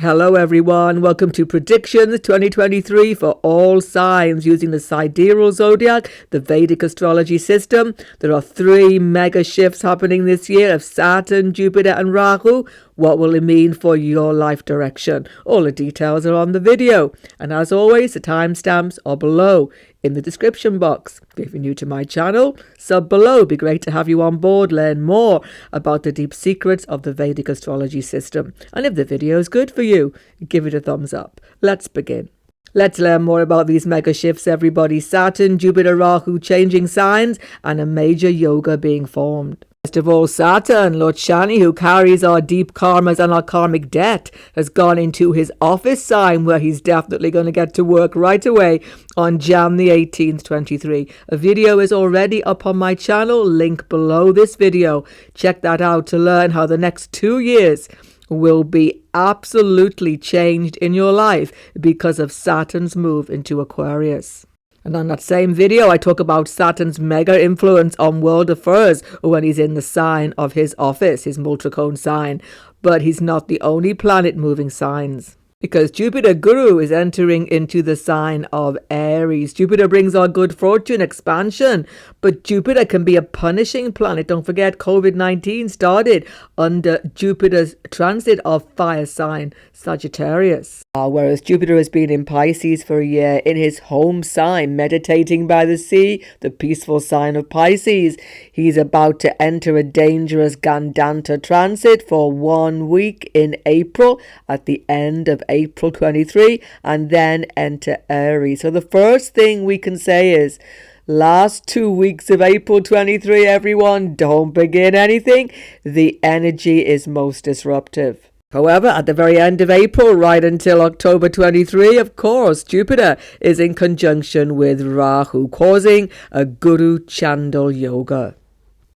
Hello everyone, welcome to Predictions 2023 for all signs using the sidereal zodiac, the Vedic astrology system. There are 3 mega shifts happening this year of Saturn, Jupiter and Rahu. What will it mean for your life direction? All the details are on the video. And as always, the timestamps are below in the description box. If you're new to my channel, sub below. It'd be great to have you on board, learn more about the deep secrets of the Vedic astrology system. And if the video is good for you, give it a thumbs up. Let's begin. Let's learn more about these mega shifts, everybody. Saturn, Jupiter, Rahu changing signs and a major yoga being formed. First of all, Saturn, Lord Shani, who carries our deep karmas and our karmic debt, has gone into his office sign where he's definitely going to get to work right away on Jan the 18th, 23. A video is already up on my channel, link below this video. Check that out to learn how the next 2 years will be absolutely changed in your life because of Saturn's move into Aquarius. And on that same video, I talk about Saturn's mega influence on world affairs when he's in the sign of his office, his Multricone sign. But he's not the only planet moving signs, because Jupiter Guru is entering into the sign of Aries. Jupiter brings our good fortune, expansion, but Jupiter can be a punishing planet. Don't forget, COVID-19 started under Jupiter's transit of fire sign Sagittarius. Whereas Jupiter has been in Pisces for a year in his home sign, meditating by the sea, the peaceful sign of Pisces. He's about to enter a dangerous Gandanta transit for 1 week in April, at the end of April 23, and then enter Aries. So the first thing we can say is, last 2 weeks of April 23, everyone, don't begin anything. The energy is most disruptive. However, at the very end of April, right until October 23, of course, Jupiter is in conjunction with Rahu, causing a Guru Chandal yoga.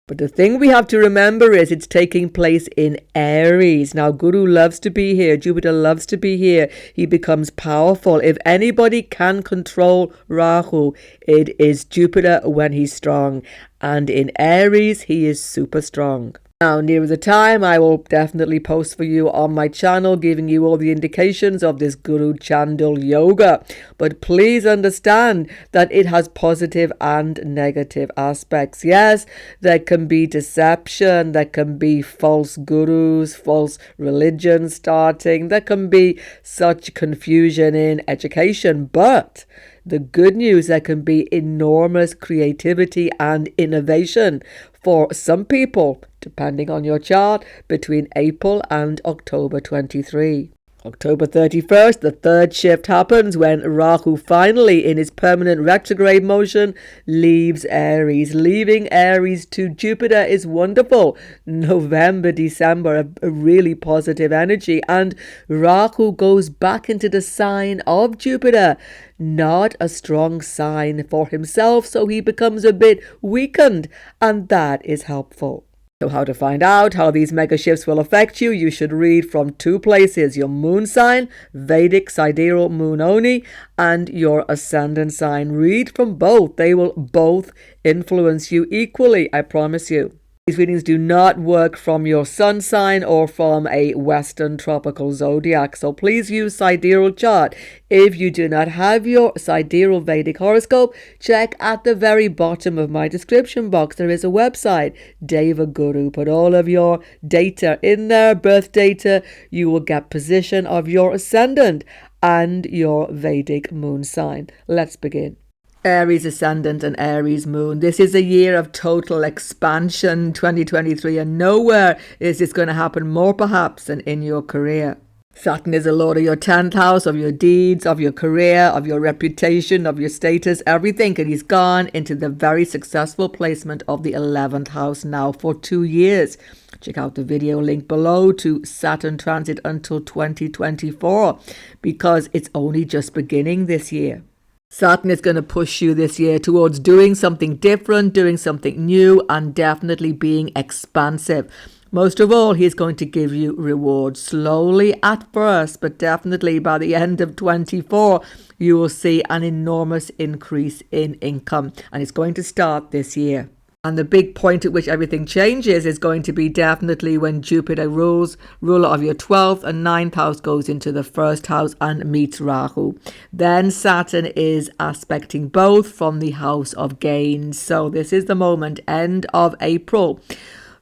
But the thing we have to remember is it's taking place in Aries. Now, Guru loves to be here. Jupiter loves to be here. He becomes powerful. If anybody can control Rahu, it is Jupiter when he's strong. And in Aries, he is super strong. Now, near the time, I will definitely post for you on my channel, giving you all the indications of this Guru Chandal yoga. But please understand that it has positive and negative aspects. Yes, there can be deception, there can be false gurus, false religion starting, there can be such confusion in education, but the good news, there can be enormous creativity and innovation for some people, depending on your chart, between April and October 23. October 31st, the third shift happens when Rahu finally, in his permanent retrograde motion, leaves Aries. Leaving Aries to Jupiter is wonderful. November, December, a really positive energy. And Rahu goes back into the sign of Jupiter. Not a strong sign for himself, so he becomes a bit weakened. And that is helpful. So how to find out how these mega shifts will affect you? You should read from 2 places: your moon sign, Vedic sidereal moon only, and your ascendant sign. Read from both. They will both influence you equally, I promise you. These readings do not work from your sun sign or from a Western tropical zodiac, so please use sidereal chart. If you do not have your sidereal Vedic horoscope, check at the very bottom of my description box. There is a website, Deva Guru. Put all of your data in there, birth data. You will get position of your ascendant and your Vedic moon sign. Let's begin. Aries ascendant and Aries moon. This is a year of total expansion, 2023, and nowhere is this going to happen more perhaps than in your career. Saturn is the lord of your 10th house, of your deeds, of your career, of your reputation, of your status, everything. And he's gone into the very successful placement of the 11th house now for 2 years. Check out the video link below to Saturn transit until 2024, because it's only just beginning this year. Saturn is going to push you this year towards doing something different, doing something new, and definitely being expansive. Most of all, he's going to give you rewards slowly at first, but definitely by the end of 24, you will see an enormous increase in income, and it's going to start this year. And the big point at which everything changes is going to be definitely when Jupiter ruler of your 12th and 9th house, goes into the 1st house and meets Rahu. Then Saturn is aspecting both from the house of gains. So this is the moment, end of April,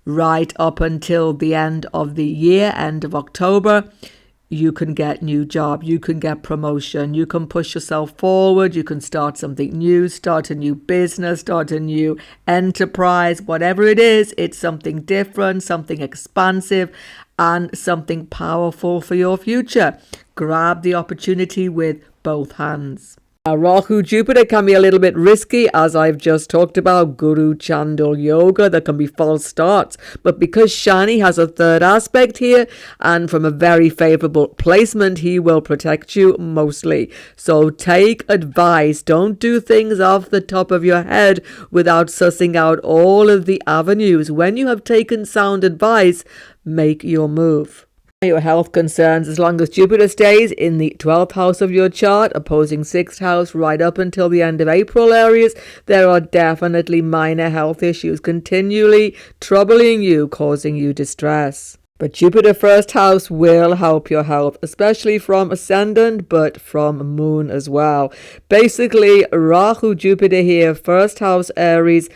right up until the end of the year, end of October. You can get new job, you can get promotion, you can push yourself forward, you can start something new, start a new business, start a new enterprise, whatever it is, it's something different, something expansive, and something powerful for your future. Grab the opportunity with both hands. Now, Rahu Jupiter can be a little bit risky, as I've just talked about. Guru Chandal yoga, there can be false starts. But because Shani has a third aspect here, and from a very favorable placement, he will protect you mostly. So take advice. Don't do things off the top of your head without sussing out all of the avenues. When you have taken sound advice, make your move. Your health concerns, as long as Jupiter stays in the 12th house of your chart, opposing 6th house right up until the end of April, Aries, there are definitely minor health issues continually troubling you, causing you distress. But Jupiter 1st house will help your health, especially from Ascendant, but from Moon as well. Basically, Rahu Jupiter here, 1st house Aries,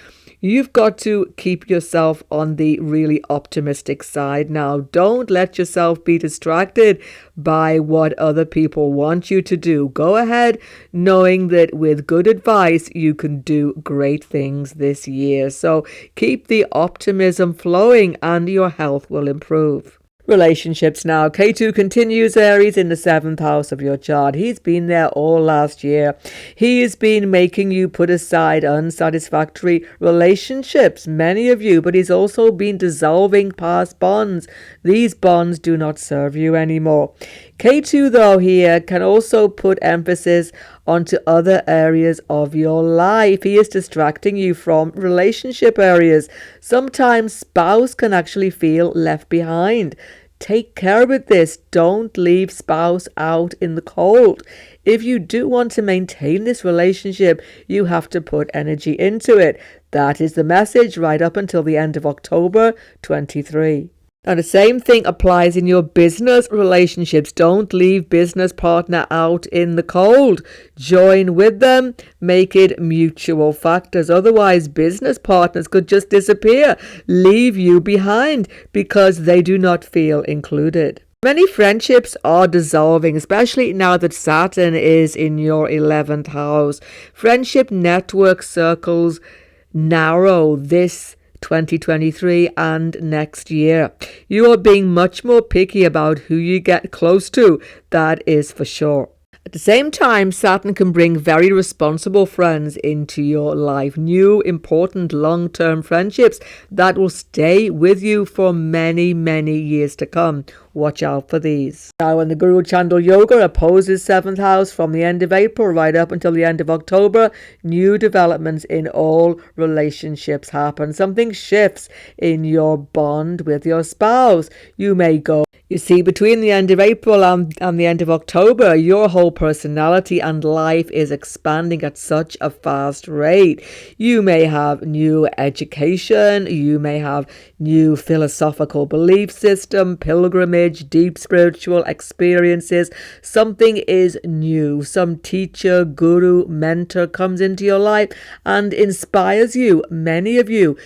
you've got to keep yourself on the really optimistic side now. Don't let yourself be distracted by what other people want you to do. Go ahead knowing that with good advice, you can do great things this year. So keep the optimism flowing and your health will improve. Relationships now. K2 continues, Aries, in the 7th house of your chart. He's been there all last year. He has been making you put aside unsatisfactory relationships, many of you, but he's also been dissolving past bonds. These bonds do not serve you anymore. K2, though, here can also put emphasis onto other areas of your life. He is distracting you from relationship areas. Sometimes spouse can actually feel left behind. Take care with this. Don't leave spouse out in the cold. If you do want to maintain this relationship, you have to put energy into it. That is the message right up until the end of October 23. Now, the same thing applies in your business relationships. Don't leave business partner out in the cold. Join with them. Make it mutual factors. Otherwise, business partners could just disappear, leave you behind because they do not feel included. Many friendships are dissolving, especially now that Saturn is in your 11th house. Friendship network circles narrow this 2023 and next year. You are being much more picky about who you get close to, that is for sure. At the same time, Saturn can bring very responsible friends into your life. New, important, long-term friendships that will stay with you for many, many years to come. Watch out for these. Now, when the Guru Chandal Yoga opposes 7th house from the end of April right up until the end of October, new developments in all relationships happen. Something shifts in your bond with your spouse. You may go. You see, between the end of April and the end of October, your whole personality and life is expanding at such a fast rate. You may have new education, you may have new philosophical belief system, pilgrimage, deep spiritual experiences. Something is new. Some teacher, guru, mentor comes into your life and inspires you. Many of you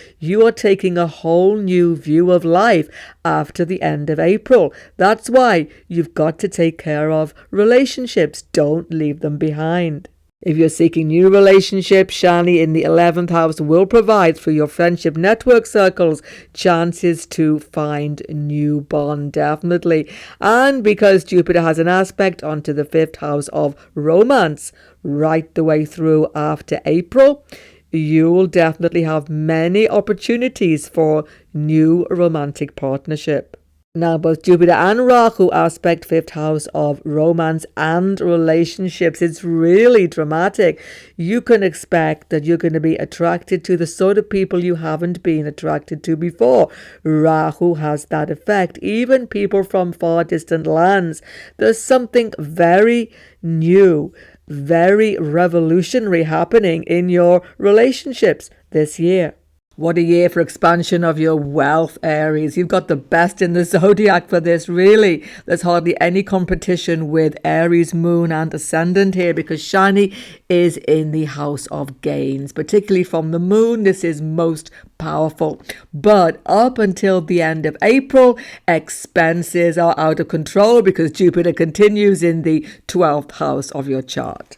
are taking a whole new view of life after the end of April. That's why you've got to take care of relationships. Don't leave them behind. If you're seeking new relationships, Shani in the 11th house will provide through your friendship network circles chances to find new bond, definitely. And because Jupiter has an aspect onto the 5th house of romance right the way through after April, you will definitely have many opportunities for new romantic partnership. Now, both Jupiter and Rahu aspect 5th house of romance and relationships. It's really dramatic. You can expect that you're going to be attracted to the sort of people you haven't been attracted to before. Rahu has that effect. Even people from far distant lands. There's something very new, very revolutionary happening in your relationships this year. What a year for expansion of your wealth, Aries. You've got the best in the zodiac for this, really. There's hardly any competition with Aries, Moon and Ascendant here because Shani is in the house of gains. Particularly from the Moon, this is most powerful. But up until the end of April, expenses are out of control because Jupiter continues in the 12th house of your chart.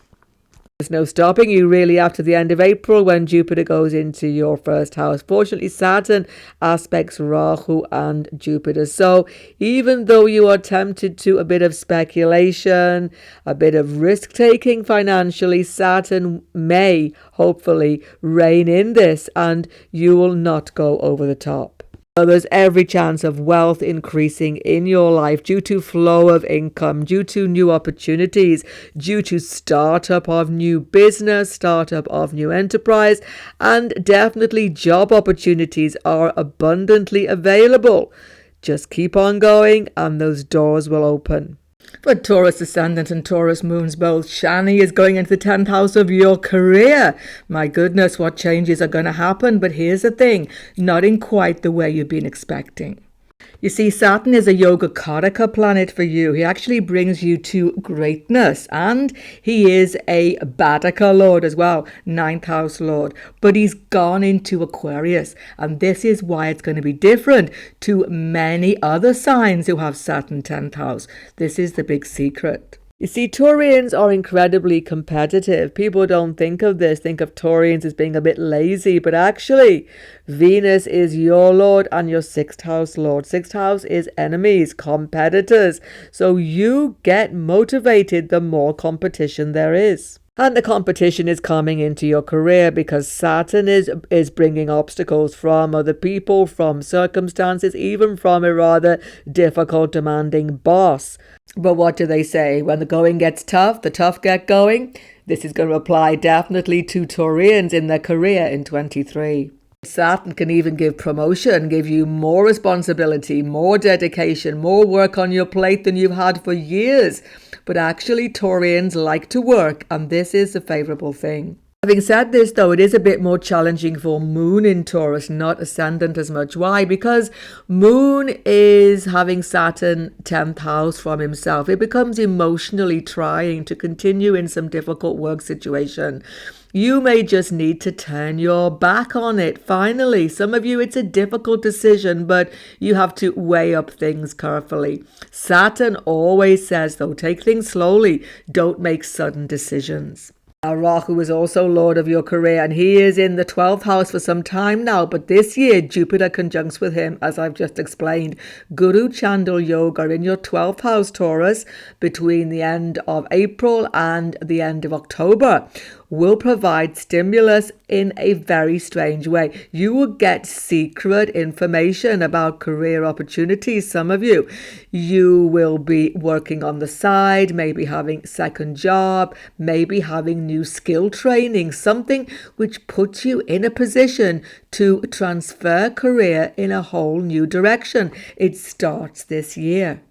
There's no stopping you really after the end of April when Jupiter goes into your first house. Fortunately, Saturn aspects Rahu and Jupiter. So even though you are tempted to a bit of speculation, a bit of risk-taking financially, Saturn may hopefully rein in this and you will not go over the top. So there's every chance of wealth increasing in your life due to flow of income, due to new opportunities, due to startup of new business, startup of new enterprise, and definitely job opportunities are abundantly available. Just keep on going and those doors will open. For Taurus Ascendant and Taurus Moons both, Shani is going into the 10th house of your career. My goodness, what changes are going to happen? But here's the thing, not in quite the way you've been expecting. You see, Saturn is a Yoga Karaka planet for you. He actually brings you to greatness. And he is a Badaka Lord as well, 9th house Lord. But he's gone into Aquarius. And this is why it's going to be different to many other signs who have Saturn 10th house. This is the big secret. You see, Taurians are incredibly competitive. People don't think of this, think of Taurians as being a bit lazy, but actually, Venus is your lord and your 6th house lord. 6th house is enemies, competitors. So you get motivated the more competition there is. And the competition is coming into your career because Saturn is bringing obstacles from other people, from circumstances, even from a rather difficult, demanding boss. But what do they say? When the going gets tough, the tough get going. This is going to apply definitely to Taurians in their career in 23. Saturn can even give promotion, give you more responsibility, more dedication, more work on your plate than you've had for years. But actually, Taurians like to work, and this is a favourable thing. Having said this, though, it is a bit more challenging for Moon in Taurus, not Ascendant as much. Why? Because Moon is having Saturn 10th house from himself. It becomes emotionally trying to continue in some difficult work situation. You may just need to turn your back on it. Finally, some of you, it's a difficult decision, but you have to weigh up things carefully. Saturn always says, though, take things slowly. Don't make sudden decisions. Rahu is also Lord of your career and he is in the 12th house for some time now, but this year Jupiter conjuncts with him, as I've just explained. Guru Chandal Yoga in your 12th house, Taurus, between the end of April and the end of October will provide stimulus in a very strange way. You will get secret information about career opportunities, some of you. You will be working on the side, maybe having second job, maybe having new skill training, something which puts you in a position to transfer career in a whole new direction. It starts this year.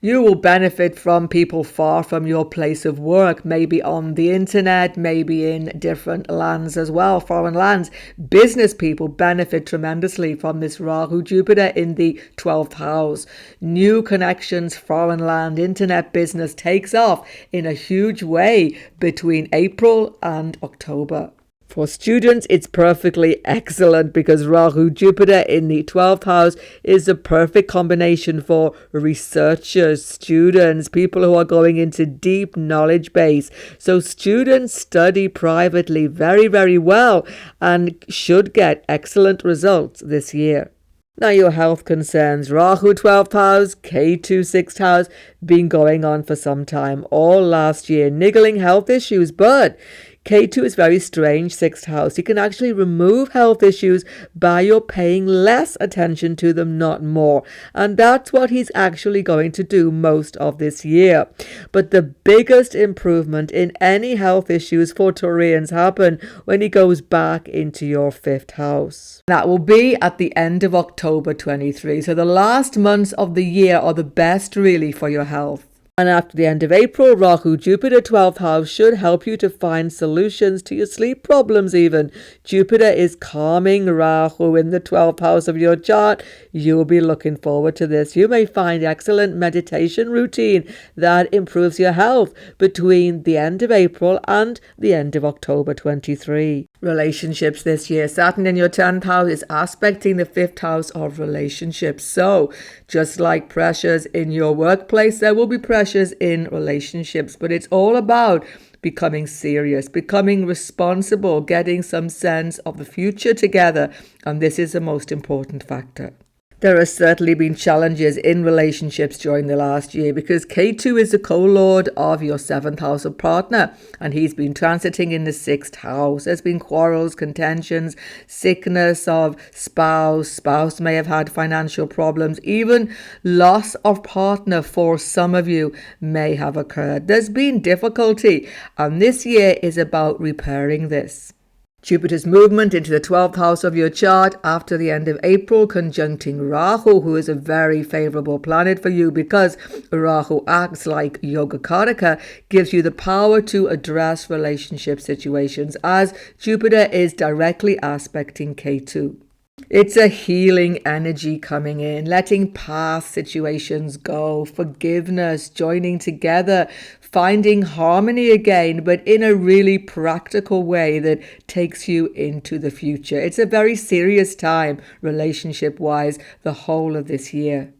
You will benefit from people far from your place of work, maybe on the internet, maybe in different lands as well, foreign lands. Business people benefit tremendously from this Rahu Jupiter in the 12th house. New connections, foreign land, internet business takes off in a huge way between April and October. For students, it's perfectly excellent because Rahu Jupiter in the 12th house is a perfect combination for researchers, students, people who are going into deep knowledge base. So students study privately very, very well and should get excellent results this year. Now your health concerns, Rahu 12th house, K2 6th house, been going on for some time, all last year, niggling health issues, but K2 is very strange, 6th house. You can actually remove health issues by your paying less attention to them, not more. And that's what he's actually going to do most of this year. But the biggest improvement in any health issues for Taurians happen when he goes back into your 5th house. That will be at the end of October 23. So the last months of the year are the best really for your health. And after the end of April, Rahu, Jupiter, 12th house, should help you to find solutions to your sleep problems even. Jupiter is calming Rahu in the 12th house of your chart. You'll be looking forward to this. You may find excellent meditation routine that improves your health between the end of April and the end of October 23. Relationships this year. Saturn in your 10th house is aspecting the 5th house of relationships. So just like pressures in your workplace, there will be pressures in relationships, but it's all about becoming serious, becoming responsible, getting some sense of the future together. And this is the most important factor. There has certainly been challenges in relationships during the last year because K2 is the co-lord of your 7th house of partner, and he's been transiting in the 6th house. There's been quarrels, contentions, sickness of spouse. Spouse may have had financial problems. Even loss of partner for some of you may have occurred. There's been difficulty, and this year is about repairing this. Jupiter's movement into the 12th house of your chart after the end of April, conjuncting Rahu, who is a very favorable planet for you because Rahu acts like Yogacaraka, gives you the power to address relationship situations as Jupiter is directly aspecting K2. It's a healing energy coming in, letting past situations go, forgiveness, joining together, finding harmony again, but in a really practical way that takes you into the future. It's a very serious time, relationship-wise, the whole of this year.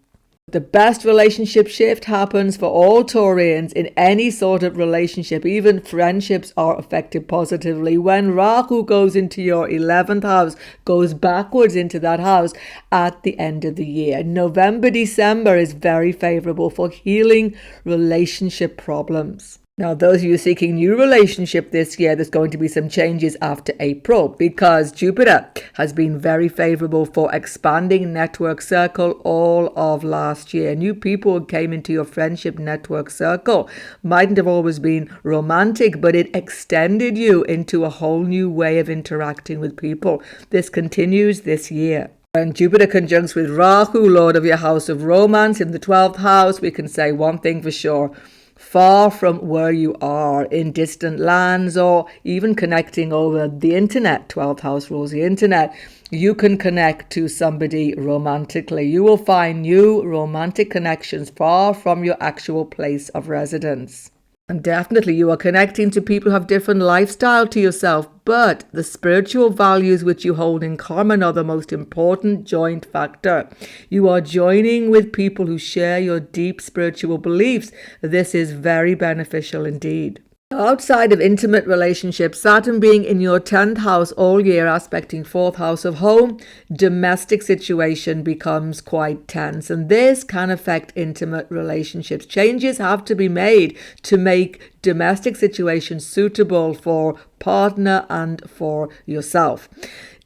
The best relationship shift happens for all Taurians in any sort of relationship. Even friendships are affected positively when Rahu goes into your 11th house, goes backwards into that house at the end of the year. November, December is very favorable for healing relationship problems. Now, those of you seeking new relationship this year, there's going to be some changes after April because Jupiter has been very favorable for expanding network circle all of last year. New people who came into your friendship network circle mightn't have always been romantic, but it extended you into a whole new way of interacting with people. This continues this year. When Jupiter conjuncts with Rahu, lord of your house of romance, in the 12th house, we can say one thing for sure. Far from where you are in distant lands or even connecting over the internet, 12th house rules the internet, you can connect to somebody romantically. You will find new romantic connections far from your actual place of residence. And definitely you are connecting to people who have different lifestyle to yourself, but the spiritual values which you hold in common are the most important joint factor. You are joining with people who share your deep spiritual beliefs. This is very beneficial indeed. Outside of intimate relationships, Saturn being in your 10th house all year, aspecting 4th house of home, domestic situation becomes quite tense, and this can affect intimate relationships. Changes have to be made to make domestic situations suitable for partner and for yourself.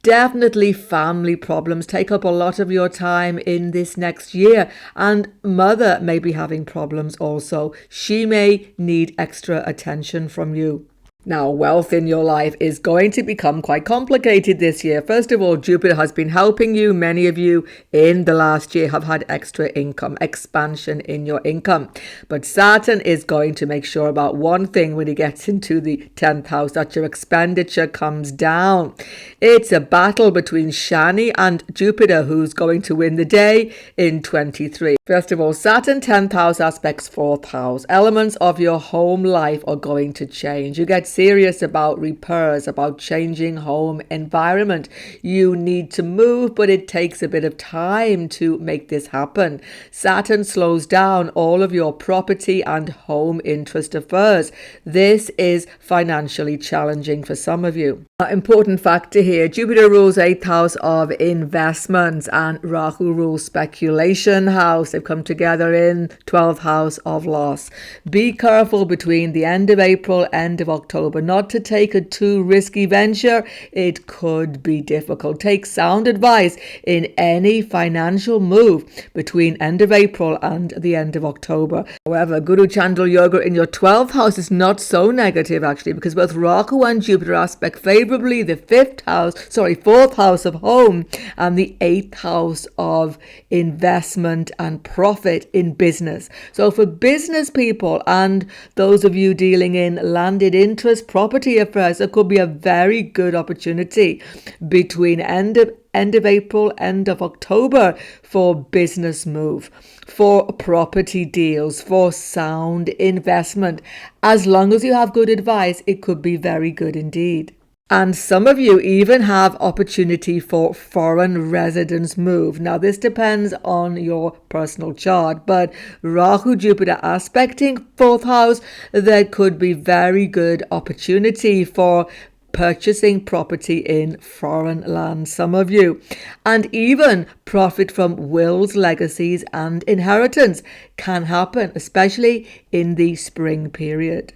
Definitely family problems take up a lot of your time in this next year, and mother may be having problems also. She may need extra attention from you. Now, wealth in your life is going to become quite complicated this year. First of all, Jupiter has been helping you. Many of you in the last year have had extra income, expansion in your income. But Saturn is going to make sure about one thing when he gets into the 10th house, that your expenditure comes down. It's a battle between Shani and Jupiter, who's going to win the day in 23. First of all, Saturn 10th house aspects 4th house. Elements of your home life are going to change. You get serious about repairs, about changing home environment. You need to move, but it takes a bit of time to make this happen. Saturn slows down all of your property and home interest affairs. This is financially challenging for some of you. An important factor here, Jupiter rules 8th house of investments and Rahu rules speculation house. They've come together in 12th house of loss. Be careful between the end of April, end of October October. Not to take a too risky venture. It could be difficult. Take sound advice in any financial move between end of April and the end of October. However, Guru Chandal Yoga in your 12th house is not so negative actually, because both Rahu and Jupiter aspect favorably the 4th house of home and the 8th house of investment and profit in business. So for business people and those of you dealing in landed interest property affairs, it could be a very good opportunity between end of April, end of October for business move, for property deals, for sound investment. As long as you have good advice, it could be very good indeed. And some of you even have opportunity for foreign residence move. Now, this depends on your personal chart, but Rahu Jupiter aspecting 4th house, there could be very good opportunity for purchasing property in foreign land, some of you, and even profit from wills, legacies and inheritance can happen, especially in the spring period.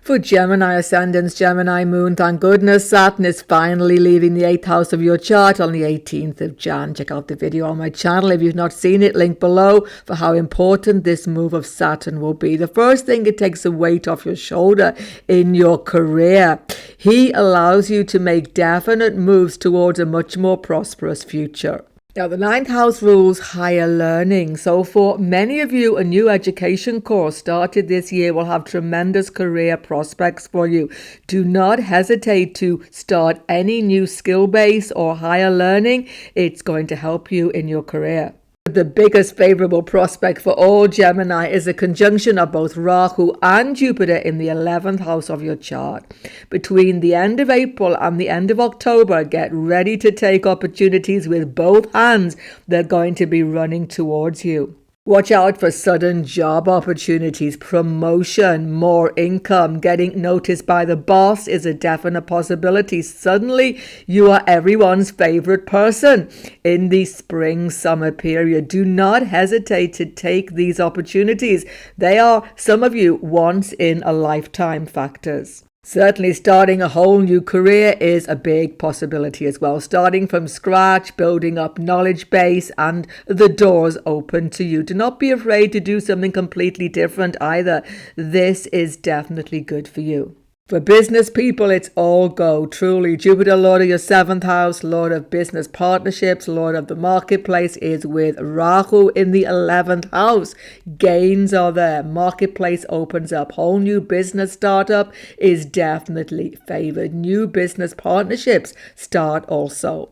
For Gemini ascendants, Gemini moon, thank goodness Saturn is finally leaving the 8th house of your chart on the 18th of Jan. Check out the video on my channel if you've not seen it, link below, for how important this move of Saturn will be. The first thing, it takes a weight off your shoulder in your career. He allows you to make definite moves towards a much more prosperous future. Now, the 9th house rules higher learning. So for many of you, a new education course started this year will have tremendous career prospects for you. Do not hesitate to start any new skill base or higher learning. It's going to help you in your career. The biggest favorable prospect for all Gemini is a conjunction of both Rahu and Jupiter in the 11th house of your chart. Between the end of April and the end of October, get ready to take opportunities with both hands. They're going to be running towards you. Watch out for sudden job opportunities, promotion, more income. Getting noticed by the boss is a definite possibility. Suddenly, you are everyone's favorite person in the spring-summer period. Do not hesitate to take these opportunities. They are, some of you, once-in-a-lifetime factors. Certainly starting a whole new career is a big possibility as well. Starting from scratch, building up knowledge base and the doors open to you. Do not be afraid to do something completely different either. This is definitely good for you. For business people, it's all go. Truly, Jupiter, Lord of your 7th house, Lord of business partnerships, Lord of the marketplace, is with Rahu in the 11th house. Gains are there. Marketplace opens up. Whole new business startup is definitely favored. New business partnerships start also.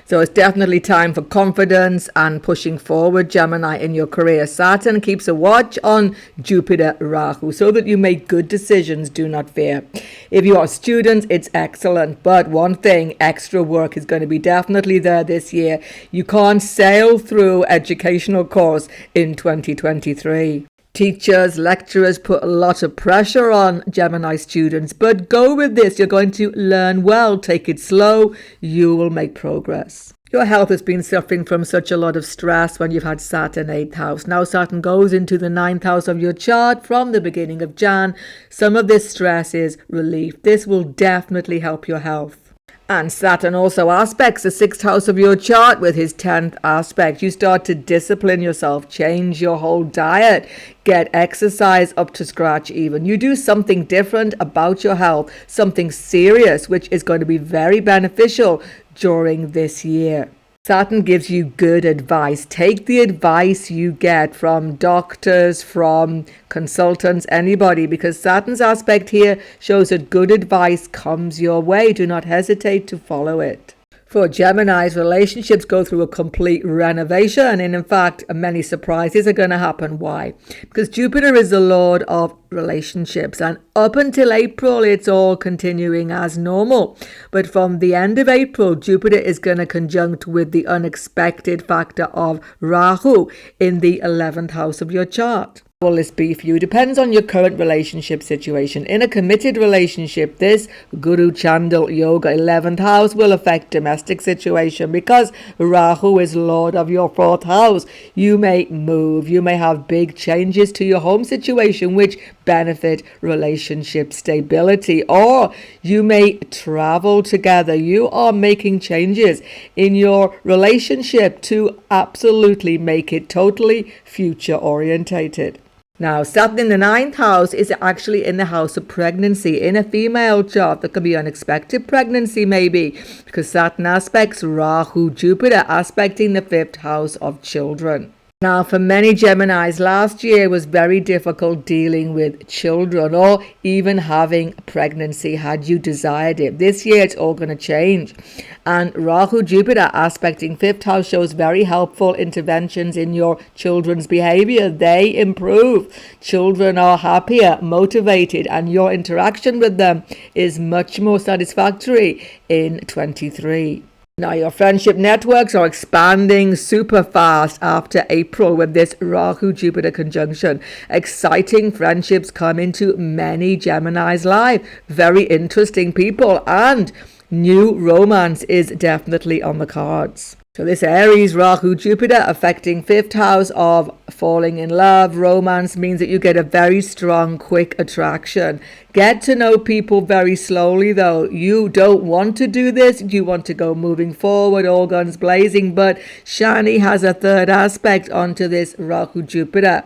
So it's definitely time for confidence and pushing forward, Gemini, in your career. Saturn keeps a watch on Jupiter, Rahu, so that you make good decisions. Do not fear. If you are students, it's excellent. But one thing, extra work is going to be definitely there this year. You can't sail through educational course in 2023. Teachers, lecturers put a lot of pressure on Gemini students, but go with this. You're going to learn well. Take it slow. You will make progress. Your health has been suffering from such a lot of stress when you've had Saturn 8th house. Now Saturn goes into the 9th house of your chart from the beginning of Jan. Some of this stress is relief. This will definitely help your health. And Saturn also aspects the 6th house of your chart with his 10th aspect. You start to discipline yourself, change your whole diet, get exercise up to scratch even. You do something different about your health, something serious, which is going to be very beneficial during this year. Saturn gives you good advice. Take the advice you get from doctors, from consultants, anybody, because Saturn's aspect here shows that good advice comes your way. Do not hesitate to follow it. For Gemini's, relationships go through a complete renovation, and in fact, many surprises are going to happen. Why? Because Jupiter is the lord of relationships, and up until April, it's all continuing as normal. But from the end of April, Jupiter is going to conjunct with the unexpected factor of Rahu in the 11th house of your chart. Will this be for you? Depends on your current relationship situation. In a committed relationship, this Guru Chandal Yoga 11th house will affect domestic situation because Rahu is lord of your 4th house. You may move, you may have big changes to your home situation which benefit relationship stability, or you may travel together. You are making changes in your relationship to absolutely make it totally future orientated. Now, Saturn in the 9th house is actually in the house of pregnancy. In a female chart, there could be unexpected pregnancy maybe, because Saturn aspects Rahu, Jupiter aspecting the 5th house of children. Now, for many Geminis, last year was very difficult dealing with children or even having pregnancy had you desired it. This year, it's all going to change. And Rahu Jupiter aspecting 5th house shows very helpful interventions in your children's behavior. They improve. Children are happier, motivated, and your interaction with them is much more satisfactory in 23. Now, your friendship networks are expanding super fast after April with this Rahu-Jupiter conjunction. Exciting friendships come into many Gemini's life. Very interesting people, and new romance is definitely on the cards. So this Aries, Rahu, Jupiter affecting 5th house of falling in love, romance means that you get a very strong, quick attraction. Get to know people very slowly though. You don't want to do this. You want to go moving forward, all guns blazing. But Shani has a 3rd aspect onto this Rahu, Jupiter.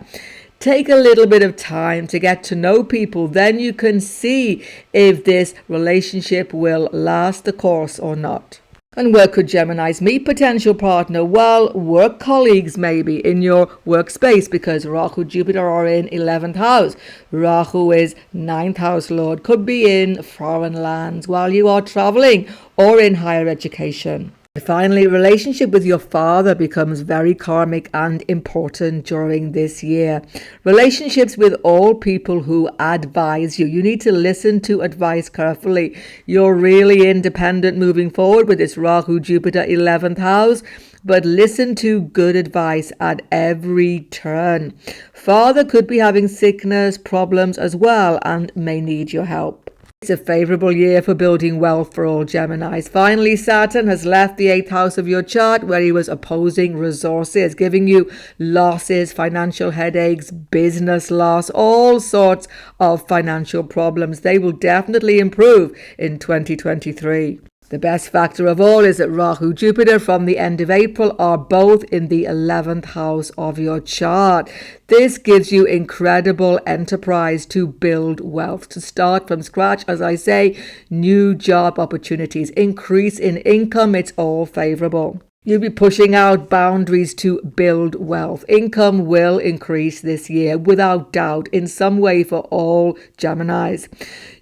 Take a little bit of time to get to know people. Then you can see if this relationship will last the course or not. And where could Geminis meet potential partner? Well, work colleagues maybe in your workspace, because Rahu, Jupiter are in 11th house. Rahu is 9th house lord. Could be in foreign lands while you are traveling or in higher education. Finally, relationship with your father becomes very karmic and important during this year. Relationships with all people who advise you. You need to listen to advice carefully. You're really independent moving forward with this Rahu, Jupiter 11th house, but listen to good advice at every turn. Father could be having sickness, problems as well, and may need your help. It's a favorable year for building wealth for all Geminis. Finally, Saturn has left the 8th house of your chart where he was opposing resources, giving you losses, financial headaches, business loss, all sorts of financial problems. They will definitely improve in 2023. The best factor of all is that Rahu, Jupiter from the end of April are both in the 11th house of your chart. This gives you incredible enterprise to build wealth, to start from scratch. As I say, new job opportunities, increase in income, it's all favorable. You'll be pushing out boundaries to build wealth. Income will increase this year without doubt in some way for all Geminis.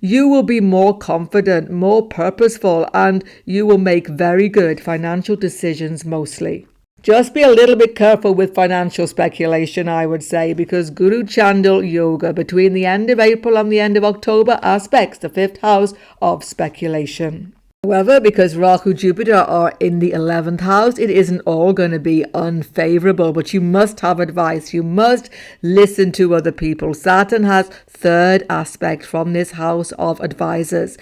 You will be more confident, more purposeful, and you will make very good financial decisions mostly. Just be a little bit careful with financial speculation, I would say, because Guru Chandal Yoga between the end of April and the end of October aspects the 5th house of speculation. However, because Rahu, Jupiter are in the 11th house, it isn't all going to be unfavorable, but you must have advice. You must listen to other people. Saturn has 3rd aspect from this house of advisors.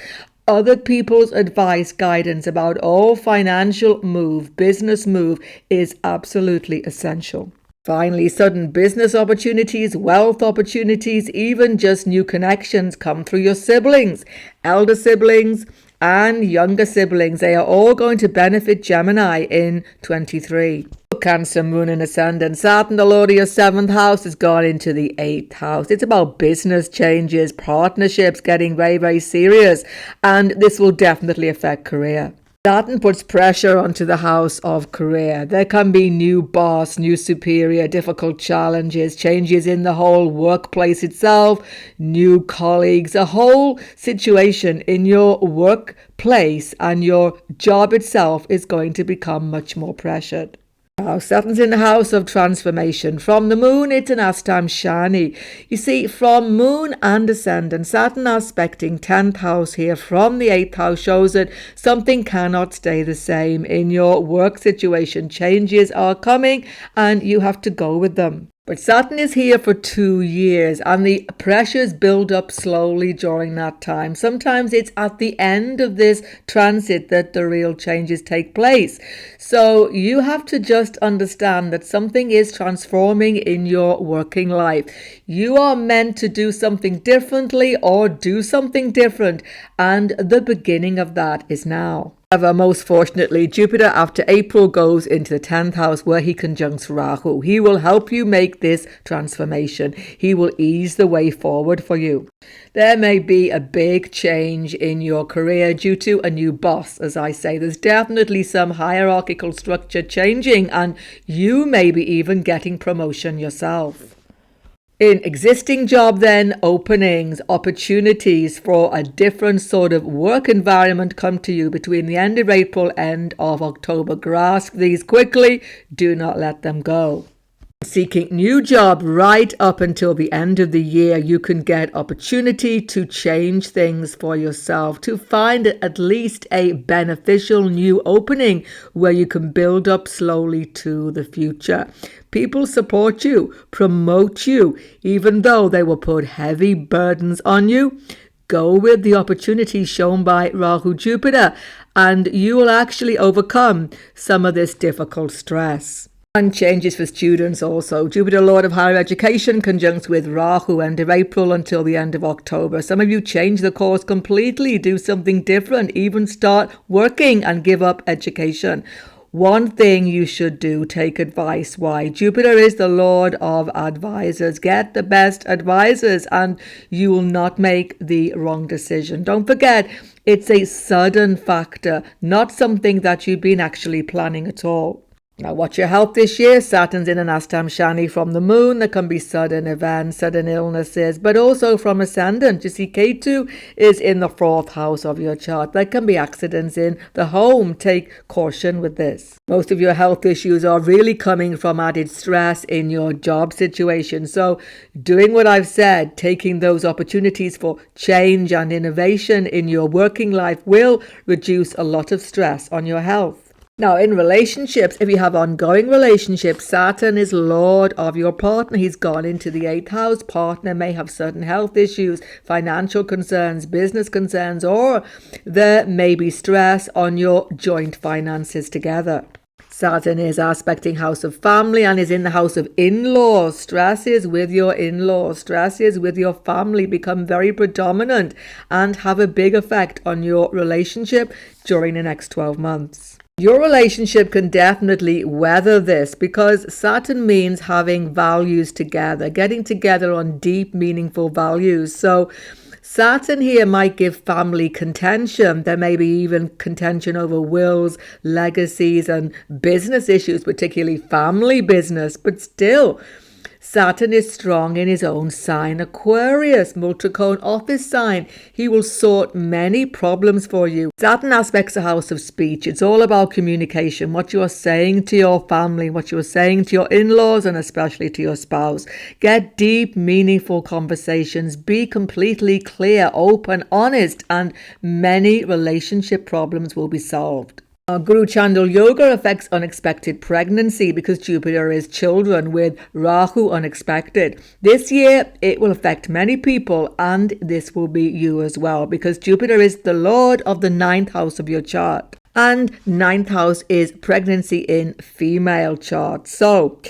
Other people's advice, guidance about all financial move, business move is absolutely essential. Finally, sudden business opportunities, wealth opportunities, even just new connections come through your siblings, elder siblings, and younger siblings. They are all going to benefit Gemini in 23. Cancer, Moon and Ascendant. Saturn, the Lord of your 7th house, has gone into the 8th house. It's about business changes, partnerships getting very, very serious, and this will definitely affect career. Saturn puts pressure onto the house of career. There can be new boss, new superior, difficult challenges, changes in the whole workplace itself, new colleagues, a whole situation in your workplace and your job itself is going to become much more pressured. Now, Saturn's in the house of transformation. From the moon, it's an Astam Shani. You see, from moon and ascendant, Saturn aspecting 10th house here from the 8th house shows that something cannot stay the same in your work situation. Changes are coming and you have to go with them. But Saturn is here for 2 years and the pressures build up slowly during that time. Sometimes it's at the end of this transit that the real changes take place. So you have to just understand that something is transforming in your working life. You are meant to do something differently or do something different, and the beginning of that is now. However, most fortunately, Jupiter after April goes into the 10th house where he conjuncts Rahu. He will help you make this transformation. He will ease the way forward for you. There may be a big change in your career due to a new boss, as I say. There's definitely some hierarchical structure changing, and you may be even getting promotion yourself. In existing job then, openings, opportunities for a different sort of work environment come to you between the end of April, end of October. Grasp these quickly, do not let them go. Seeking new job right up until the end of the year, you can get opportunity to change things for yourself, to find at least a beneficial new opening where you can build up slowly to the future. People support you, promote you, even though they will put heavy burdens on you. Go with the opportunities shown by Rahu Jupiter, and you will actually overcome some of this difficult stress. And changes for students also. Jupiter, Lord of Higher Education, conjuncts with Rahu end of April until the end of October. Some of you change the course completely, do something different, even start working and give up education. One thing you should do, take advice. Why? Jupiter is the Lord of advisors. Get the best advisors and you will not make the wrong decision. Don't forget, it's a sudden factor, not something that you've been actually planning at all. Now, watch your health this year. Saturn's in an Astam Shani from the moon. There can be sudden events, sudden illnesses, but also from ascendant. You see, Ketu is in the 4th house of your chart. There can be accidents in the home. Take caution with this. Most of your health issues are really coming from added stress in your job situation. So doing what I've said, taking those opportunities for change and innovation in your working life will reduce a lot of stress on your health. Now, in relationships, if you have ongoing relationships, Saturn is Lord of your partner. He's gone into the 8th house. Partner may have certain health issues, financial concerns, business concerns, or there may be stress on your joint finances together. Saturn is aspecting house of family and is in the house of in-laws. Stresses with your in-laws, stresses with your family become very predominant and have a big effect on your relationship during the next 12 months. Your relationship can definitely weather this because Saturn means having values together, getting together on deep, meaningful values. So Saturn here might give family contention. There may be even contention over wills, legacies, and business issues, particularly family business, but still, Saturn is strong in his own sign, Aquarius, Multicone office sign. He will sort many problems for you. Saturn aspects a house of speech. It's all about communication, what you are saying to your family, what you are saying to your in-laws, and especially to your spouse. Get deep, meaningful conversations. Be completely clear, open, honest, and many relationship problems will be solved. Guru Chandal Yoga affects unexpected pregnancy because Jupiter is children with Rahu unexpected. This year, it will affect many people and this will be you as well because Jupiter is the Lord of the 9th house of your chart. And 9th house is pregnancy in female chart. So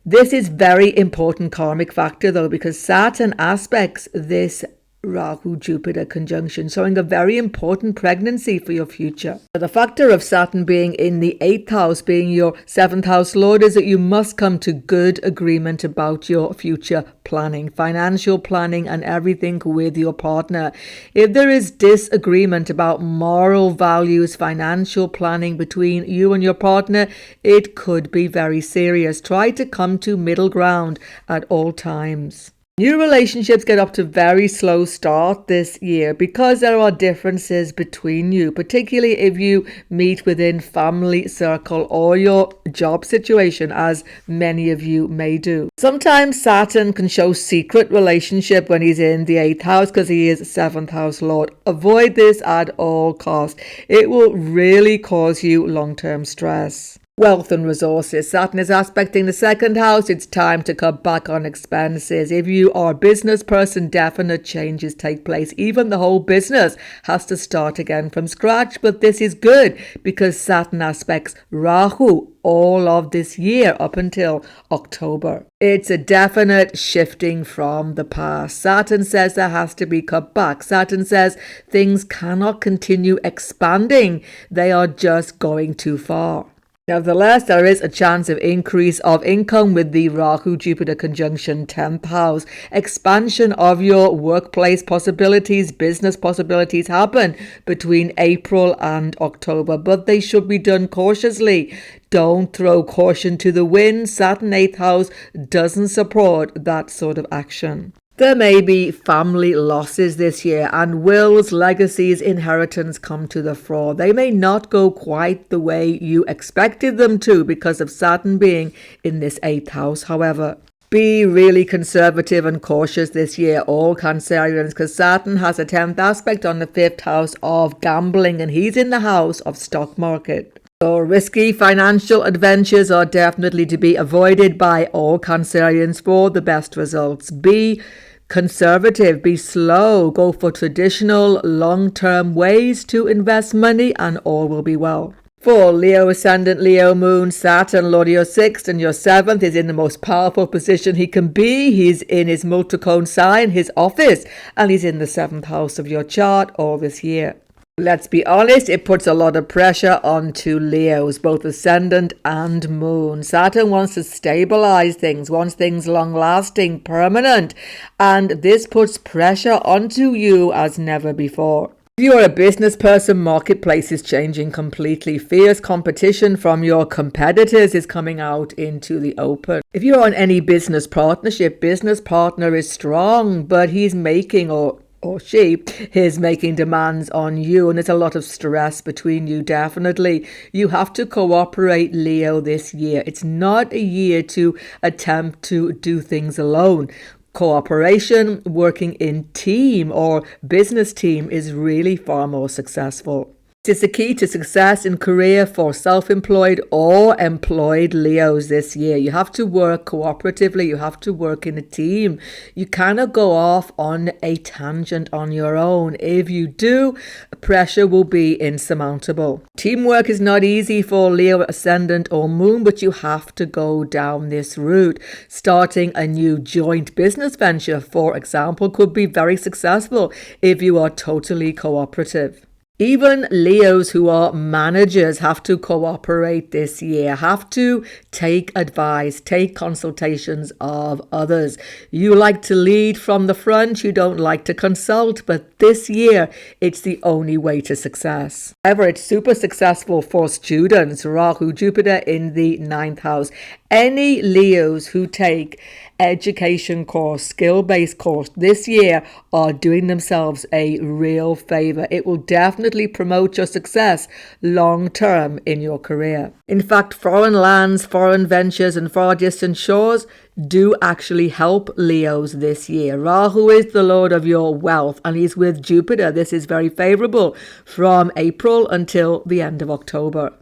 this is very important karmic factor though because Saturn aspects this Rahu-Jupiter conjunction, showing a very important pregnancy for your future. The factor of Saturn being in the 8th house, being your 7th house lord, is that you must come to good agreement about your future planning, financial planning, and everything with your partner. If there is disagreement about moral values, financial planning between you and your partner, it could be very serious. Try to come to middle ground at all times. New relationships get up to very slow start this year because there are differences between you, particularly if you meet within family circle or your job situation, as many of you may do. Sometimes Saturn can show secret relationship when he's in the 8th house because he is 7th house lord. Avoid this at all costs. It will really cause you long-term stress. Wealth and resources. Saturn is aspecting the second house. It's time to cut back on expenses. If you are a business person, definite changes take place. Even the whole business has to start again from scratch. But this is good because Saturn aspects Rahu all of this year up until October. It's a definite shifting from the past. Saturn says there has to be cut back. Saturn says things cannot continue expanding. They are just going too far. Nevertheless, there is a chance of increase of income with the Rahu-Jupiter conjunction 10th house. Expansion of your workplace possibilities, business possibilities happen between April and October, but they should be done cautiously. Don't throw caution to the wind. Saturn 8th house doesn't support that sort of action. There may be family losses this year and wills, legacies, inheritance come to the fore. They may not go quite the way you expected them to because of Saturn being in this 8th house, however. Be really conservative and cautious this year, all Cancerians, because Saturn has a 10th aspect on the 5th house of gambling and he's in the house of stock market. So risky financial adventures are definitely to be avoided by all Cancerians for the best results. Be conservative, be slow, go for traditional long-term ways to invest money and all will be well. For Leo ascendant, Leo moon, Saturn, Lord of your 6th and your 7th is in the most powerful position he can be. He's in his multicone sign, his office, and he's in the 7th house of your chart all this year. Let's be honest, it puts a lot of pressure onto Leos, both ascendant and moon. Saturn wants to stabilize things, wants things long-lasting, permanent, and this puts pressure onto you as never before. If you are a business person, marketplace is changing completely. Fierce competition from your competitors is coming out into the open. If you're on any business partnership, business partner is strong, but he's making or she is making demands on you and there's a lot of stress between you. Definitely you have to cooperate, Leo, this year. It's not a year to attempt to do things alone. Cooperation, working in team or business team is really far more successful. It's the key to success in career for self-employed or employed Leos this year. You have to work cooperatively. You have to work in a team. You cannot go off on a tangent on your own. If you do, pressure will be insurmountable. Teamwork is not easy for Leo ascendant or moon, but you have to go down this route. Starting a new joint business venture, for example, could be very successful if you are totally cooperative. Even Leos who are managers have to cooperate this year, have to take advice, take consultations of others. You like to lead from the front, you don't like to consult, but this year it's the only way to success. However, it's super successful for students. Rahu, Jupiter in the 9th house. Any Leos who take education course, skill-based course this year are doing themselves a real favor. It will definitely promote your success long-term in your career. In fact, foreign lands, foreign ventures and far distant shores do actually help Leos this year. Rahu is the lord of your wealth and he's with Jupiter. This is very favorable from April until the end of October.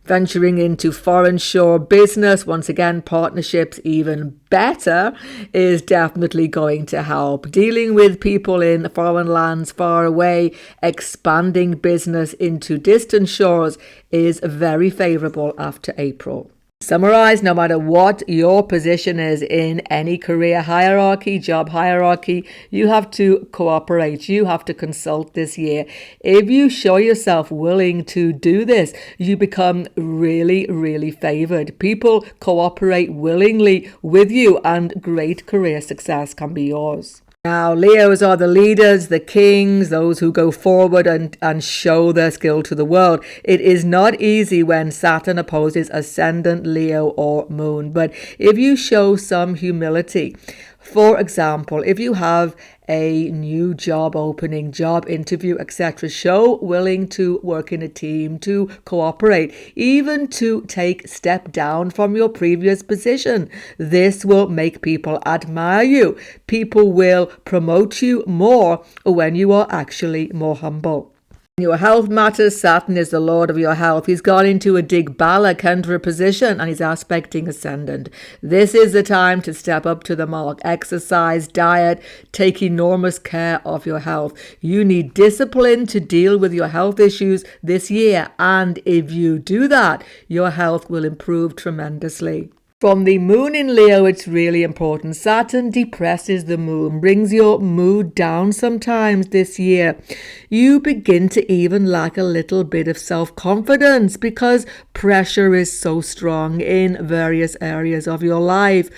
Venturing into foreign shore business, once again, partnerships even better, is definitely going to help. Dealing with people in foreign lands far away, expanding business into distant shores is very favorable after April. Summarize, no matter what your position is in any career hierarchy, job hierarchy, you have to cooperate. You have to consult this year. If you show yourself willing to do this, you become really, really favored. People cooperate willingly with you and great career success can be yours. Now, Leos are the leaders, the kings, those who go forward and show their skill to the world. It is not easy when Saturn opposes ascendant Leo or moon, but if you show some humility, for example, if you have a new job opening, job interview, etc., show willing to work in a team, to cooperate, even to take step down from your previous position. This will make people admire you. People will promote you more when you are actually more humble. Your health matters. Saturn is the lord of your health. He's gone into a Digbala Kendra position and he's aspecting ascendant. This is the time to step up to the mark. Exercise, diet, take enormous care of your health. You need discipline to deal with your health issues this year. And if you do that, your health will improve tremendously. From the moon in Leo, it's really important. Saturn depresses the moon, brings your mood down sometimes this year. You begin to even lack a little bit of self-confidence because pressure is so strong in various areas of your life.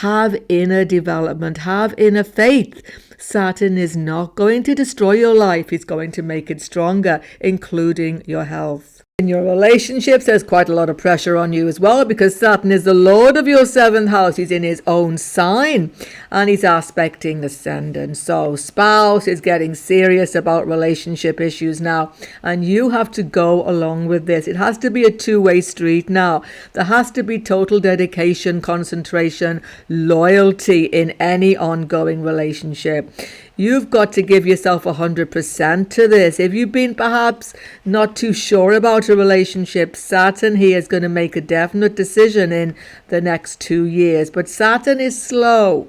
Have inner development, have inner faith. Saturn is not going to destroy your life. He's going to make it stronger, including your health. In your relationships, there's quite a lot of pressure on you as well because Saturn is the lord of your 7th house. He's in his own sign and he's aspecting ascendant. So spouse is getting serious about relationship issues now and you have to go along with this. It has to be a two-way street now. There has to be total dedication, concentration, loyalty in any ongoing relationship. You've got to give yourself 100% to this. If you've been perhaps not too sure about a relationship, Saturn here is going to make a definite decision in the next 2 years. But Saturn is slow.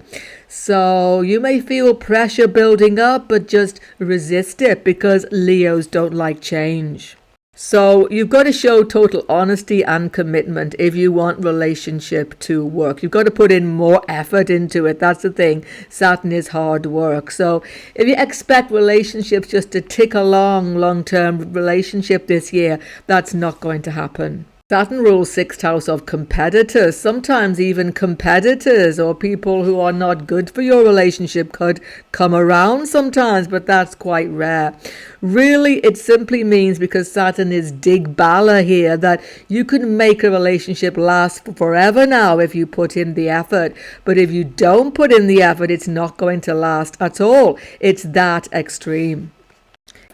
So you may feel pressure building up, but just resist it because Leos don't like change. So you've got to show total honesty and commitment if you want relationship to work. You've got to put in more effort into it. That's the thing. Saturn is hard work. So if you expect relationships just to tick along, long-term relationship this year, that's not going to happen. Saturn rules 6th house of competitors. Sometimes even competitors or people who are not good for your relationship could come around sometimes, but that's quite rare. Really, it simply means, because Saturn is Digbala here, that you can make a relationship last forever now if you put in the effort. But if you don't put in the effort, it's not going to last at all. It's that extreme.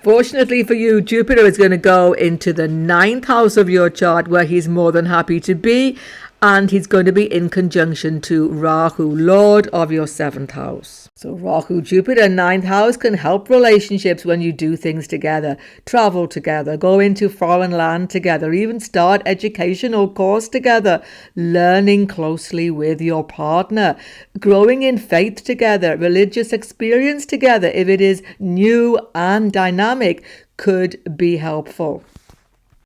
Fortunately for you, Jupiter is going to go into the 9th house of your chart where he's more than happy to be, and he's going to be in conjunction to Rahu, lord of your 7th house. So Rahu, Jupiter, 9th house can help relationships when you do things together, travel together, go into foreign land together, even start educational course together, learning closely with your partner, growing in faith together, religious experience together, if it is new and dynamic, could be helpful.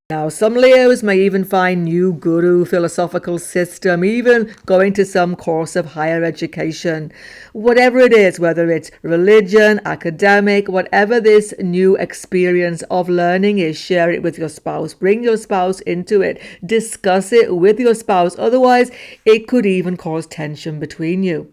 Now, some Leos may even find new guru, philosophical system, even going to some course of higher education. Whatever it is, whether it's religion, academic, whatever this new experience of learning is, share it with your spouse. Bring your spouse into it. Discuss it with your spouse. Otherwise, it could even cause tension between you.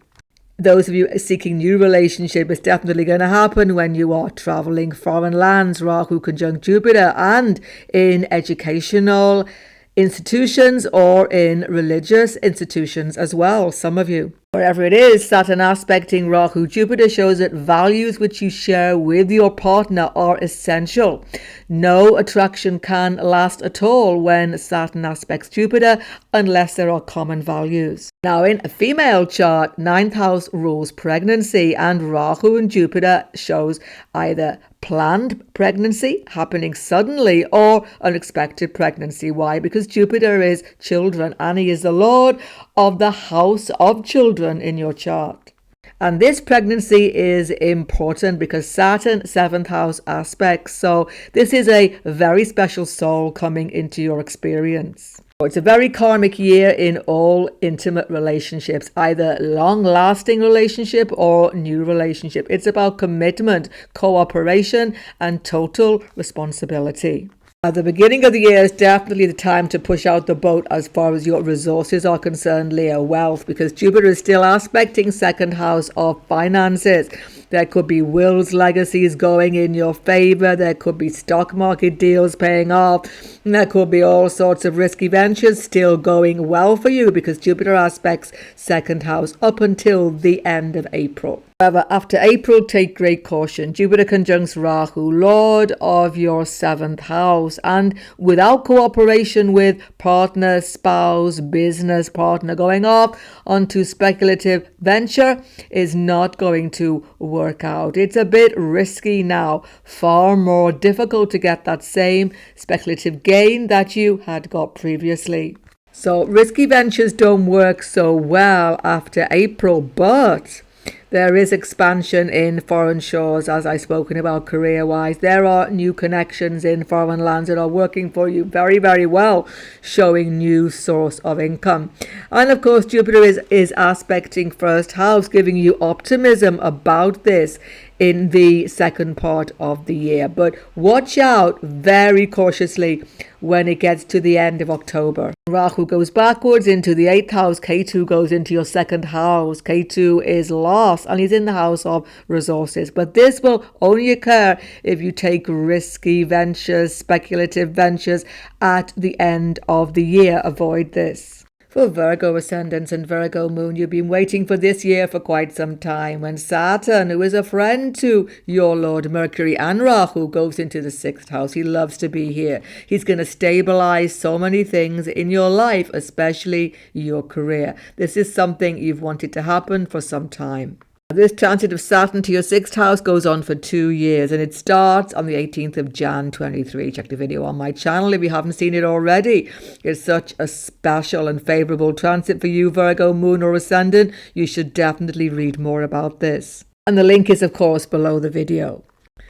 Those of you seeking new relationship, is definitely going to happen when you are traveling foreign lands, Rahu conjunct Jupiter, and in educational institutions or in religious institutions as well, some of you. Wherever it is, Saturn aspecting Rahu, Jupiter shows that values which you share with your partner are essential. No attraction can last at all when Saturn aspects Jupiter unless there are common values. Now, in a female chart, 9th house rules pregnancy, and Rahu and Jupiter shows either planned pregnancy happening suddenly or unexpected pregnancy. Why? Because Jupiter is children and he is the lord of the house of children in your chart. And this pregnancy is important because Saturn, 7th house aspects. So this is a very special soul coming into your experience. It's a very karmic year in all intimate relationships, either long-lasting relationship or new relationship. It's about commitment, cooperation, and total responsibility. At the beginning of the year is definitely the time to push out the boat as far as your resources are concerned, Leo. Wealth, because Jupiter is still aspecting 2nd house of finances. There could be wills, legacies going in your favor. There could be stock market deals paying off. And there could be all sorts of risky ventures still going well for you because Jupiter aspects 2nd house up until the end of April. However, after April, take great caution. Jupiter conjuncts Rahu, Lord of your 7th house, and without cooperation with partner, spouse, business partner, going off onto speculative venture is not going to work out. It's a bit risky now, far more difficult to get that same speculative gain that you had got previously. So risky ventures don't work so well after April, but there is expansion in foreign shores, as I've spoken about career-wise. There are new connections in foreign lands that are working for you very, very well, showing new source of income. And of course, Jupiter is aspecting first house, giving you optimism about this in the second part of the year. But watch out very cautiously when it gets to the end of October. Rahu goes backwards into the 8th house. Ketu goes into your 2nd house. Ketu is lost and he's in the house of resources. But this will only occur if you take risky ventures, speculative ventures at the end of the year. Avoid this. For Virgo ascendants and Virgo moon, you've been waiting for this year for quite some time, when Saturn, who is a friend to your Lord Mercury and Rahu, goes into the 6th house. He loves to be here. He's going to stabilize so many things in your life, especially your career. This is something you've wanted to happen for some time. This transit of Saturn to your 6th house goes on for 2 years, and it starts on the 18th of Jan 23. Check the video on my channel if you haven't seen it already. It's such a special and favorable transit for you, Virgo, moon or ascendant. You should definitely read more about this. And the link is, of course, below the video.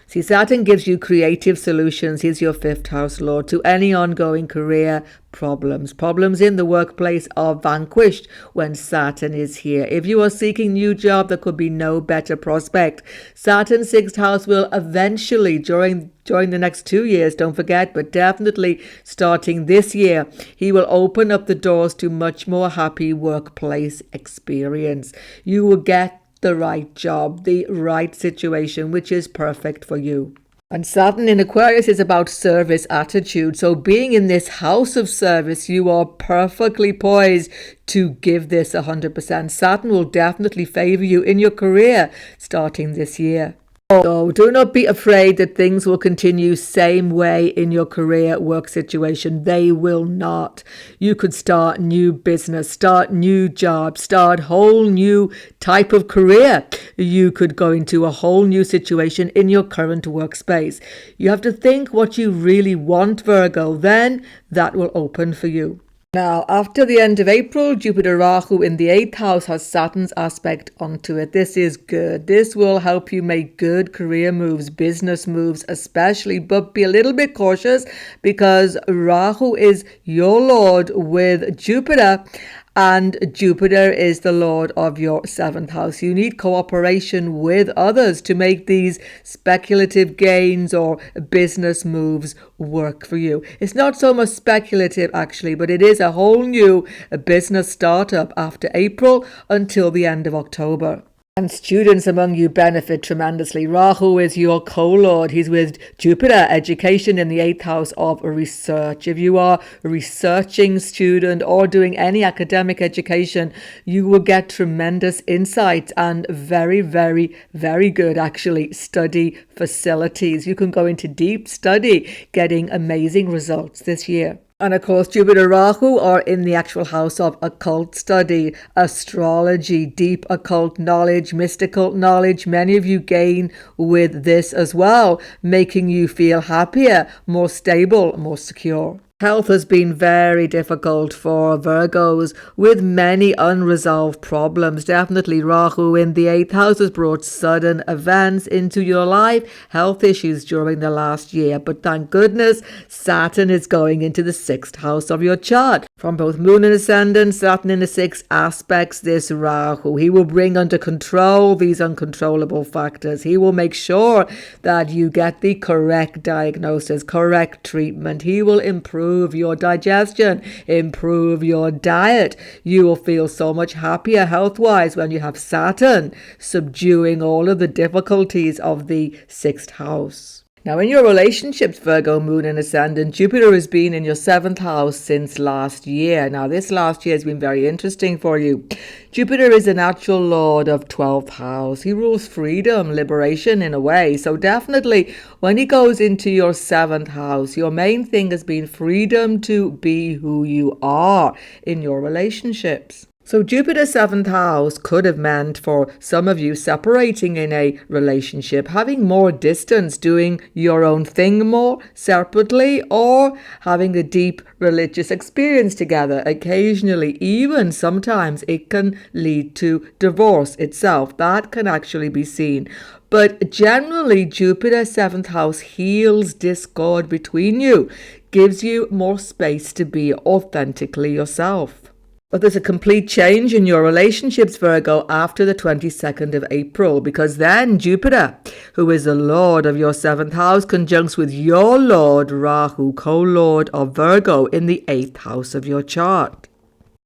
See, Saturn gives you creative solutions. He's your 5th house lord to any ongoing career problems. Problems in the workplace are vanquished when Saturn is here. If you are seeking a new job, there could be no better prospect. Saturn's 6th house will eventually, during the next 2 years, don't forget, but definitely starting this year, he will open up the doors to much more happy workplace experience. You will get the right job, the right situation, which is perfect for you. And Saturn in Aquarius is about service attitude. So being in this house of service, you are perfectly poised to give this 100%. Saturn will definitely favor you in your career starting this year. So do not be afraid that things will continue same way in your career work situation. They will not. You could start new business, start new jobs, start whole new type of career. You could go into a whole new situation in your current workspace. You have to think what you really want, Virgo. Then that will open for you. Now, after the end of April, Jupiter Rahu in the 8th house has Saturn's aspect onto it. This is good. This will help you make good career moves, business moves especially, but be a little bit cautious because Rahu is your lord with Jupiter, and Jupiter is the lord of your 7th house. You need cooperation with others to make these speculative gains or business moves work for you. It's not so much speculative actually, but it is a whole new business startup after April until the end of October. And students among you benefit tremendously. Rahu is your co-lord. He's with Jupiter, education in the 8th house of research. If you are a researching student or doing any academic education, you will get tremendous insight and very, very, very good actually study facilities. You can go into deep study, getting amazing results this year. And of course, Jupiter Rahu are in the actual house of occult study, astrology, deep occult knowledge, mystical knowledge. Many of you gain with this as well, making you feel happier, more stable, more secure. Health has been very difficult for Virgos with many unresolved problems. Definitely Rahu in the 8th house has brought sudden events into your life, health issues during the last year. But thank goodness Saturn is going into the 6th house of your chart. From both moon and ascendant, Saturn in the 6th aspects this Rahu. He will bring under control these uncontrollable factors. He will make sure that you get the correct diagnosis, correct treatment. He will improve your digestion, improve your diet. You will feel so much happier health-wise when you have Saturn subduing all of the difficulties of the 6th house. Now, in your relationships, Virgo, Moon and Ascendant, Jupiter has been in your 7th house since last year. Now, this last year has been very interesting for you. Jupiter is a natural lord of 12th house. He rules freedom, liberation in a way. So definitely, when he goes into your 7th house, your main thing has been freedom to be who you are in your relationships. So Jupiter's 7th house could have meant for some of you separating in a relationship, having more distance, doing your own thing more separately, or having a deep religious experience together. Occasionally, even sometimes it can lead to divorce itself. That can actually be seen. But generally, Jupiter's 7th house heals discord between you, gives you more space to be authentically yourself. But there's a complete change in your relationships, Virgo, after the 22nd of April, because then Jupiter, who is the lord of your 7th house, conjuncts with your lord Rahu, co-lord of Virgo, in the 8th house of your chart.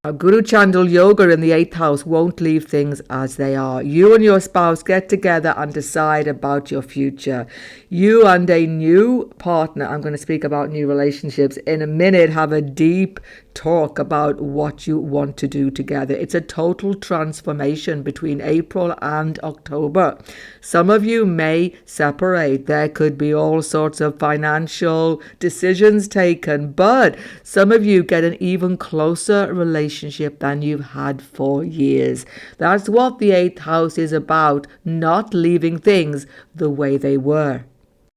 Now, Guru Chandal Yoga in the 8th house won't leave things as they are. You and your spouse get together and decide about your future. You and a new partner, I'm going to speak about new relationships in a minute, have a deep talk about what you want to do together. It's a total transformation between April and October. Some of you may separate. There could be all sorts of financial decisions taken, but some of you get an even closer relationship than you've had for years. That's what the 8th house is about, not leaving things the way they were.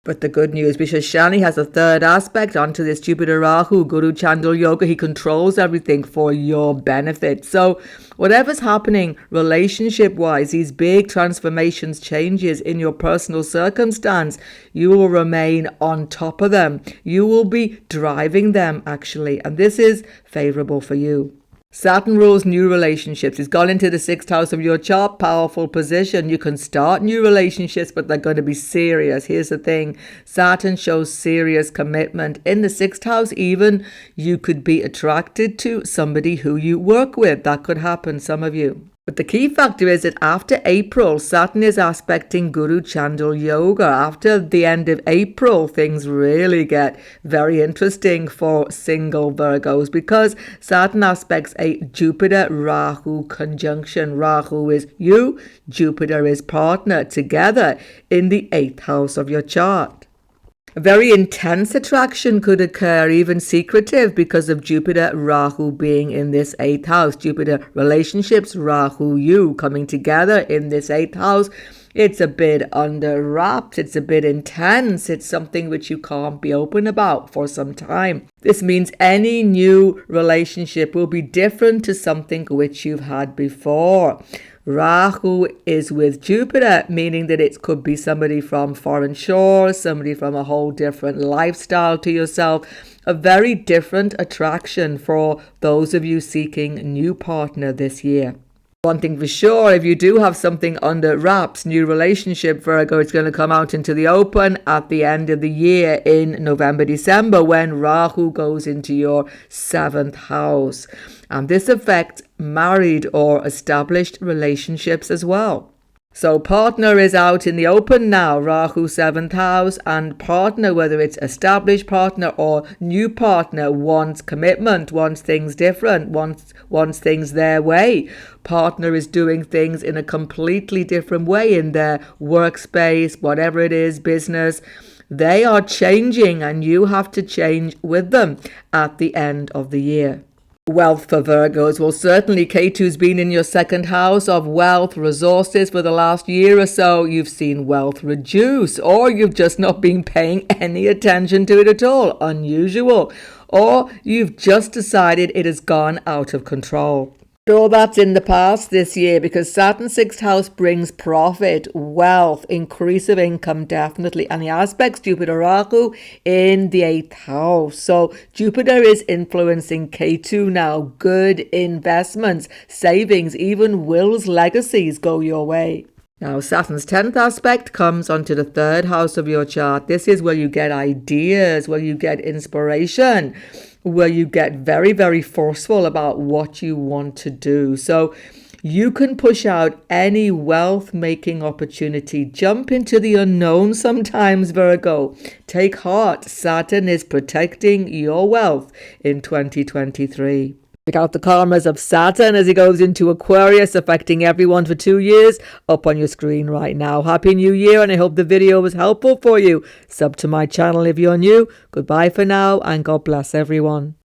But the good news, because Shani has a 3rd aspect onto this Jupiter Rahu, Guru Chandal Yoga, he controls everything for your benefit. So whatever's happening relationship-wise, these big transformations, changes in your personal circumstance, you will remain on top of them. You will be driving them, actually. And this is favorable for you. Saturn rules new relationships. He's gone into the 6th house of your chart, powerful position. You can start new relationships, but they're going to be serious. Here's the thing. Saturn shows serious commitment. In the 6th house, even, you could be attracted to somebody who you work with. That could happen, some of you. But the key factor is that after April, Saturn is aspecting Guru Chandal Yoga. After the end of April, things really get very interesting for single Virgos because Saturn aspects a Jupiter-Rahu conjunction. Rahu is you, Jupiter is partner, together in the 8th house of your chart. A very intense attraction could occur, even secretive, because of Jupiter, Rahu being in this 8th house. Jupiter relationships, Rahu, you coming together in this 8th house. It's a bit under wraps. It's a bit intense. It's something which you can't be open about for some time. This means any new relationship will be different to something which you've had before. Rahu is with Jupiter, meaning that it could be somebody from foreign shores, somebody from a whole different lifestyle to yourself. A very different attraction for those of you seeking a new partner this year. One thing for sure, if you do have something under wraps, new relationship, Virgo, it's going to come out into the open at the end of the year in November, December, when Rahu goes into your 7th house. And this affects married or established relationships as well. So partner is out in the open now, Rahu 7th house, and partner, whether it's established partner or new partner, wants commitment, wants things different, wants things their way. Partner is doing things in a completely different way in their workspace, whatever it is, business. They are changing and you have to change with them at the end of the year. Wealth for Virgos. Well, certainly Ketu's been in your 2nd house of wealth, resources for the last year or so. You've seen wealth reduce, or you've just not been paying any attention to it at all. Unusual. Or you've just decided it has gone out of control. All that's in the past this year because Saturn's 6th house brings profit, wealth, increase of income, definitely. And the aspects Jupiter Rahu in the 8th house. So Jupiter is influencing Ketu now. Good investments, savings, even wills, legacies go your way. Now, Saturn's 10th aspect comes onto the 3rd house of your chart. This is where you get ideas, where you get inspiration, where you get very, very forceful about what you want to do. So You can push out any wealth-making opportunity. Jump into the unknown sometimes, Virgo. Take heart. Saturn is protecting your wealth in 2023. Check out the karmas of Saturn as he goes into Aquarius, affecting everyone for 2 years, up on your screen right now. Happy New Year, and I hope the video was helpful for you. Sub to my channel if you're new. Goodbye for now, and God bless everyone.